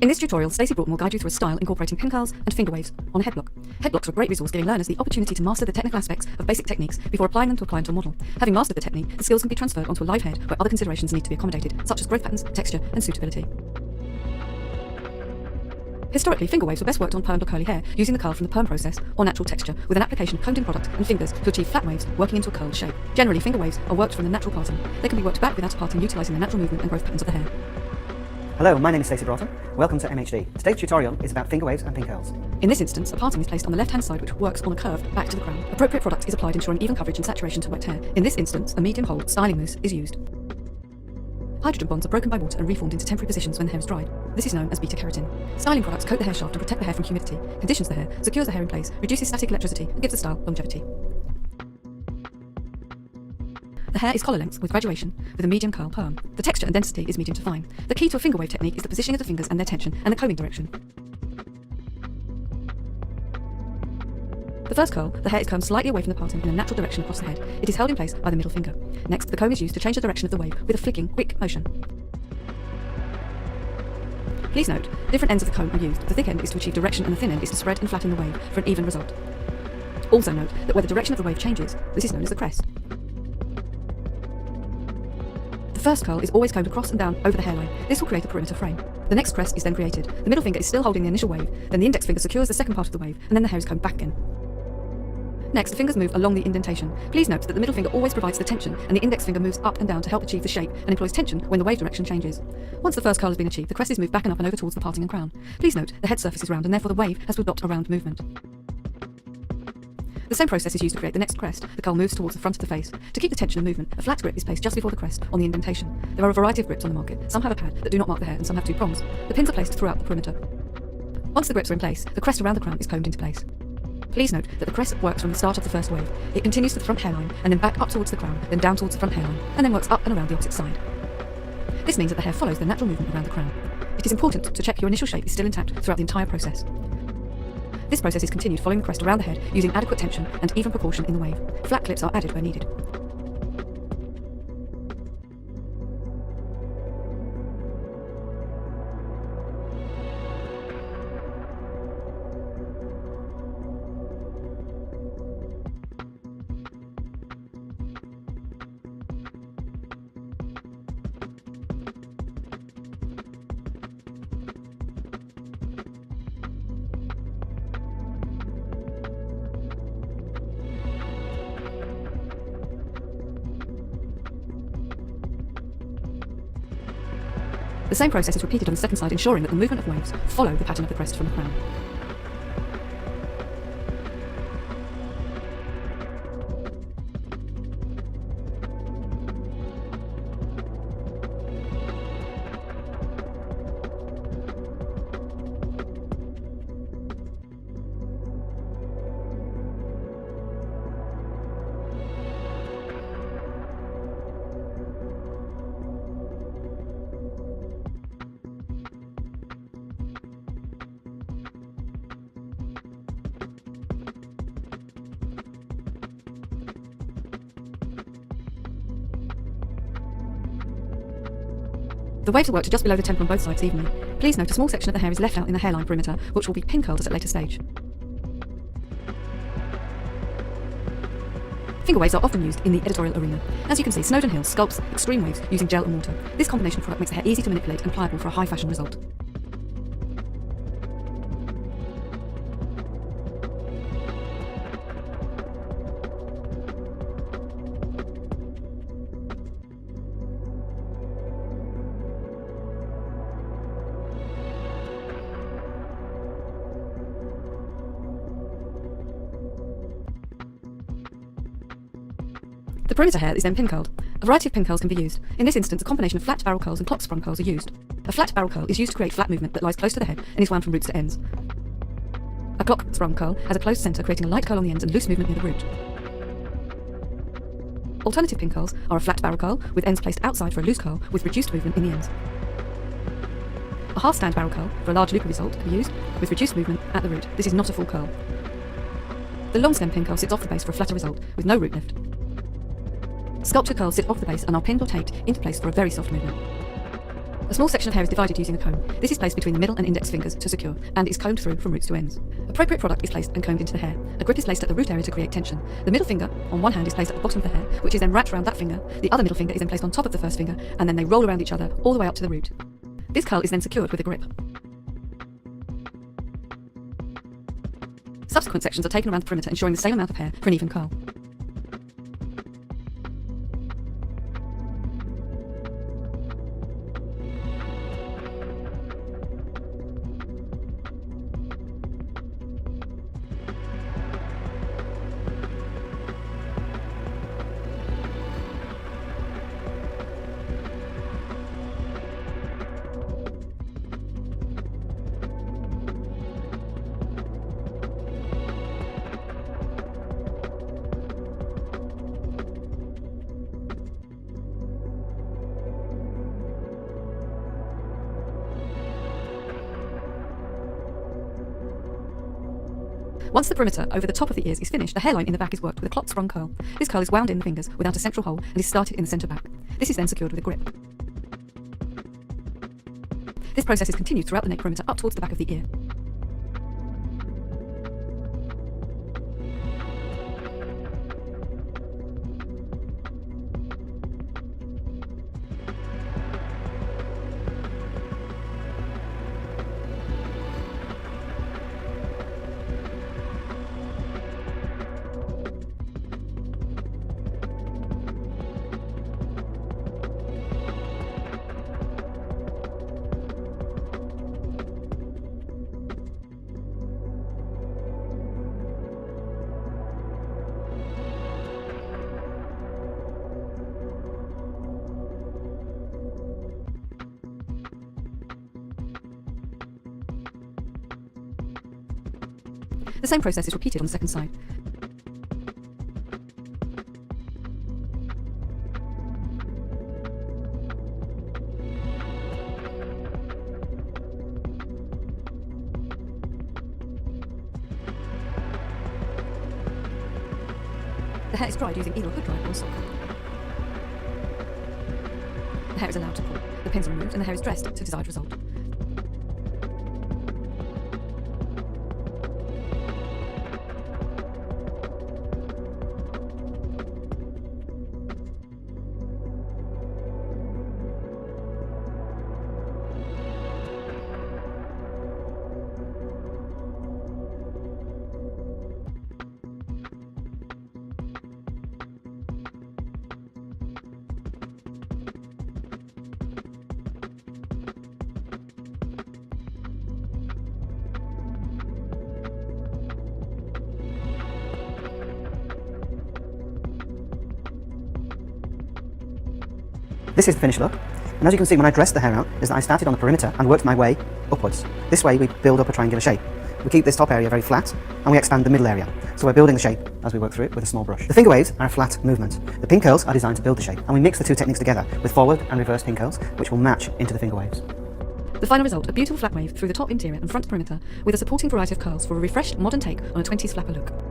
In this tutorial, Stacey Broughton will guide you through a style incorporating pin curls and finger waves on a head block. Head blocks are a great resource giving learners the opportunity to master the technical aspects of basic techniques before applying them to a client or model. Having mastered the technique, the skills can be transferred onto a live head where other considerations need to be accommodated, such as growth patterns, texture, and suitability. Historically, finger waves were best worked on permed or curly hair using the curl from the perm process or natural texture with an application of combed-in product and fingers to achieve flat waves working into a curled shape. Generally, finger waves are worked from the natural parting. They can be worked back without a parting utilising the natural movement and growth patterns of the hair. Hello, my name is Stacey Broughton. Welcome to MHD. Today's tutorial is about finger waves and pin curls. In this instance, a parting is placed on the left-hand side which works on a curve back to the crown. Appropriate product is applied ensuring even coverage and saturation to wet hair. In this instance, a medium hold styling mousse is used. Hydrogen bonds are broken by water and reformed into temporary positions when the hair is dried. This is known as beta-keratin. Styling products coat the hair shaft and protect the hair from humidity, conditions the hair, secures the hair in place, reduces static electricity, and gives the style longevity. The hair is collar length with graduation, with a medium curl perm. The texture and density is medium to fine. The key to a finger wave technique is the positioning of the fingers and their tension, and the combing direction. The first curl, the hair is combed slightly away from the parting in a natural direction across the head. It is held in place by the middle finger. Next, the comb is used to change the direction of the wave with a flicking, quick motion. Please note, different ends of the comb are used. The thick end is to achieve direction and the thin end is to spread and flatten the wave for an even result. Also note that where the direction of the wave changes, this is known as the crest. The first curl is always combed across and down over the hairline. This will create a perimeter frame. The next crest is then created. The middle finger is still holding the initial wave, then the index finger secures the second part of the wave, and then the hair is combed back again. Next, the fingers move along the indentation. Please note that the middle finger always provides the tension, and the index finger moves up and down to help achieve the shape and employs tension when the wave direction changes. Once the first curl has been achieved, the crest is moved back and up and over towards the parting and crown. Please note, the head surface is round and therefore the wave has to adopt a round movement. The same process is used to create the next crest. The curl moves towards the front of the face. To keep the tension and movement, a flat grip is placed just before the crest on the indentation. There are a variety of grips on the market. Some have a pad that do not mark the hair and some have two prongs. The pins are placed throughout the perimeter. Once the grips are in place, the crest around the crown is combed into place. Please note that the crest works from the start of the first wave. It continues to the front hairline and then back up towards the crown, then down towards the front hairline, and then works up and around the opposite side. This means that the hair follows the natural movement around the crown. It is important to check your initial shape is still intact throughout the entire process. This process is continued following the crest around the head using adequate tension and even proportion in the wave. Flat clips are added where needed. The same process is repeated on the second side, ensuring that the movement of waves follow the pattern of the crest from the crown. The waves are worked just below the temple on both sides evenly. Please note a small section of the hair is left out in the hairline perimeter, which will be pin curled at a later stage. Finger waves are often used in the editorial arena. As you can see, Snowden Hill sculpts extreme waves using gel and water. This combination of product makes the hair easy to manipulate and pliable for a high fashion result. The perimeter hair is then pin curled. A variety of pin curls can be used. In this instance, a combination of flat barrel curls and clock sprung curls are used. A flat barrel curl is used to create flat movement that lies close to the head and is wound from roots to ends. A clock sprung curl has a closed centre, creating a light curl on the ends and loose movement near the root. Alternative pin curls are a flat barrel curl with ends placed outside for a loose curl with reduced movement in the ends. A half stand barrel curl for a large loopy result can be used with reduced movement at the root. This is not a full curl. The long stem pin curl sits off the base for a flatter result with no root lift. Sculpture curls sit off the base and are pinned or taped into place for a very soft movement. A small section of hair is divided using a comb. This is placed between the middle and index fingers to secure, and is combed through from roots to ends. Appropriate product is placed and combed into the hair. A grip is placed at the root area to create tension. The middle finger on one hand is placed at the bottom of the hair, which is then wrapped around that finger. The other middle finger is then placed on top of the first finger, and then they roll around each other all the way up to the root. This curl is then secured with a grip. Subsequent sections are taken around the perimeter, ensuring the same amount of hair for an even curl. Once the perimeter over the top of the ears is finished, the hairline in the back is worked with a clock sprung curl. This curl is wound in the fingers without a central hole and is started in the centre back. This is then secured with a grip. This process is continued throughout the neck perimeter up towards the back of the ear. The same process is repeated on the second side. The hair is dried using either a hood dryer or a sock. The hair is allowed to pull. The pins are removed and the hair is dressed to desired result. This is the finished look, and as you can see when I dressed the hair out is that I started on the perimeter and worked my way upwards. This way we build up a triangular shape. We keep this top area very flat and we expand the middle area, so we're building the shape as we work through it with a small brush. The finger waves are a flat movement. The pin curls are designed to build the shape, and we mix the two techniques together with forward and reverse pin curls, which will match into the finger waves. The final result, a beautiful flat wave through the top interior and front perimeter with a supporting variety of curls for a refreshed modern take on a 20s flapper look.